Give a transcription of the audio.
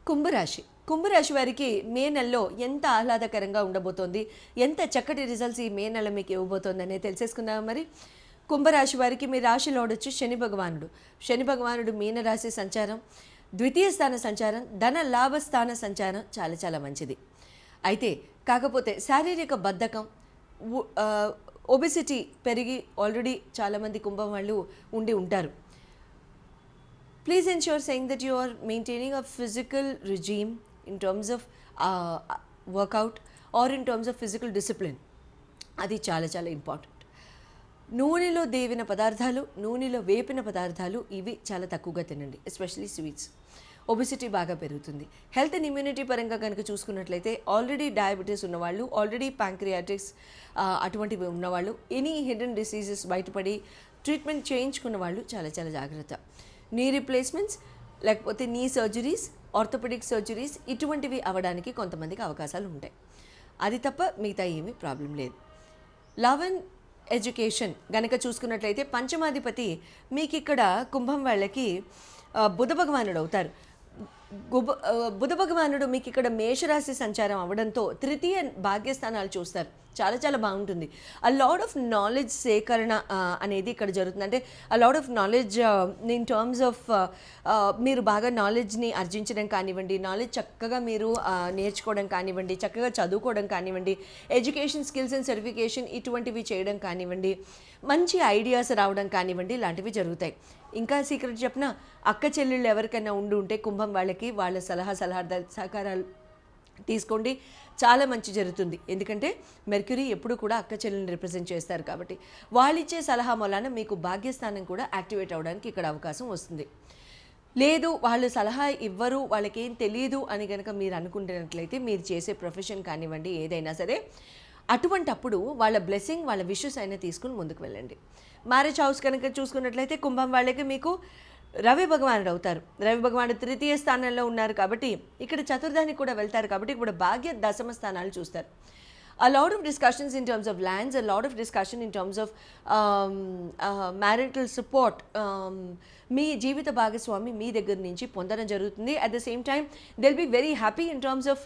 కుంభరాశి వారికి మే నెలలో ఎంత ఆహ్లాదకరంగా ఉండబోతోంది, ఎంత చక్కటి రిజల్ట్స్ ఈ మే నెల మీకు ఇవ్వబోతోంది అనేది తెలిసేసుకుందాం. మరి కుంభరాశి వారికి మీ రాశిలో వచ్చి శని భగవానుడు మీనరాశి సంచారం, ద్వితీయ స్థాన సంచారం, ధన లాభస్థాన సంచారం చాలా చాలా మంచిది. అయితే కాకపోతే శారీరక బద్ధకం, ఒబెసిటీ పెరిగి ఆల్రెడీ చాలామంది కుంభం వాళ్ళు ఉండి ఉంటారు. Please ensure saying that you are maintaining a physical regime in terms of workout or in terms of physical discipline. అది చాలా చాలా ఇంపార్టెంట్. నూనెలో దేవిన పదార్థాలు, నూనెలో వేపిన పదార్థాలు ఇవి చాలా తక్కువగా తినండి, ఎస్పెషలీ స్వీట్స్. ఒబిసిటీ బాగా పెరుగుతుంది. హెల్త్ అండ్ ఇమ్యూనిటీ పరంగా కనుక చూసుకున్నట్లయితే ఆల్రెడీ డయాబెటీస్ ఉన్నవాళ్ళు, ఆల్రెడీ ప్యాంక్రియాటిక్స్ అటువంటివి ఉన్నవాళ్ళు, ఎనీ హిడెన్ డిసీజెస్ బయటపడి ట్రీట్మెంట్ చేయించుకున్న వాళ్ళు చాలా చాలా జాగ్రత్త. నీ రీప్లేస్మెంట్స్ లేకపోతే నీ సర్జరీస్, ఆర్థోపెడిక్ సర్జరీస్ ఇటువంటివి అవ్వడానికి కొంతమందికి అవకాశాలు ఉంటాయి. అది తప్ప మిగతా ఏమీ ప్రాబ్లం లేదు. లవ్ అండ్ ఎడ్యుకేషన్ గనక చూసుకున్నట్లయితే పంచమాధిపతి మీకు ఇక్కడ కుంభం వాళ్ళకి బుధ భగవానుడు అవుతారు. బుధ భగవానుడు మీకు ఇక్కడ మేషరాశి సంచారం అవ్వడంతో తృతీయ భాగ్యస్థానాలు చూస్తారు. చాలా చాలా బాగుంటుంది. ఆ లాడ్ ఆఫ్ నాలెడ్జ్ సేకరణ అనేది ఇక్కడ జరుగుతుంది. అంటే ఆ lot of knowledge in terms of మీరు బాగా నాలెడ్జ్ని ఆర్జించడం కానివ్వండి, నాలెడ్జ్ చక్కగా మీరు నేర్చుకోవడం కానివ్వండి, చక్కగా చదువుకోవడం కానివ్వండి, ఎడ్యుకేషన్ స్కిల్స్ అండ్ సర్టిఫికేషన్ ఇటువంటివి చేయడం కానివ్వండి, మంచి ఐడియాస్ రావడం కానివ్వండి, ఇలాంటివి జరుగుతాయి. ఇంకా సీక్రెట్ చెప్పిన అక్క చెల్లెళ్ళు ఎవరికైనా ఉంటే కుంభం వాళ్ళకి వాళ్ళ సహకారాలు తీసుకోండి, చాలా మంచి జరుగుతుంది. ఎందుకంటే మెర్క్యూరీ ఎప్పుడు కూడా అక్క చెల్లెల్ని రిప్రజెంట్ చేస్తారు కాబట్టి వాళ్ళిచ్చే సలహా మూలాన మీకు భాగ్యస్థానం కూడా యాక్టివేట్ అవ్వడానికి ఇక్కడ అవకాశం వస్తుంది. లేదు వాళ్ళు సలహా ఇవ్వరు, వాళ్ళకేం తెలియదు అని కనుక మీరు అనుకుంటున్నట్లయితే మీరు చేసే ప్రొఫెషన్ కానివ్వండి ఏదైనా సరే, అటువంటప్పుడు వాళ్ళ బ్లెస్సింగ్, వాళ్ళ విషెస్ అయినా తీసుకుని ముందుకు వెళ్ళండి. మ్యారేజ్ హౌస్ కనుక చూసుకున్నట్లయితే కుంభం వాళ్ళకి మీకు రవి భగవానుడు అవుతారు. రవి భగవానుడు తృతీయ స్థానంలో ఉన్నారు కాబట్టి ఇక్కడ చతుర్థానికి కూడా వెళ్తారు కాబట్టి ఇప్పుడు భాగ్య దశమ స్థానాలు చూస్తారు. A lot of discussions in terms of lands, a lot of discussion in terms of marital support, మీ జీవిత భాగస్వామి మీ దగ్గర నుంచి పొందడం జరుగుతుంది. At the same time they will be very happy in terms of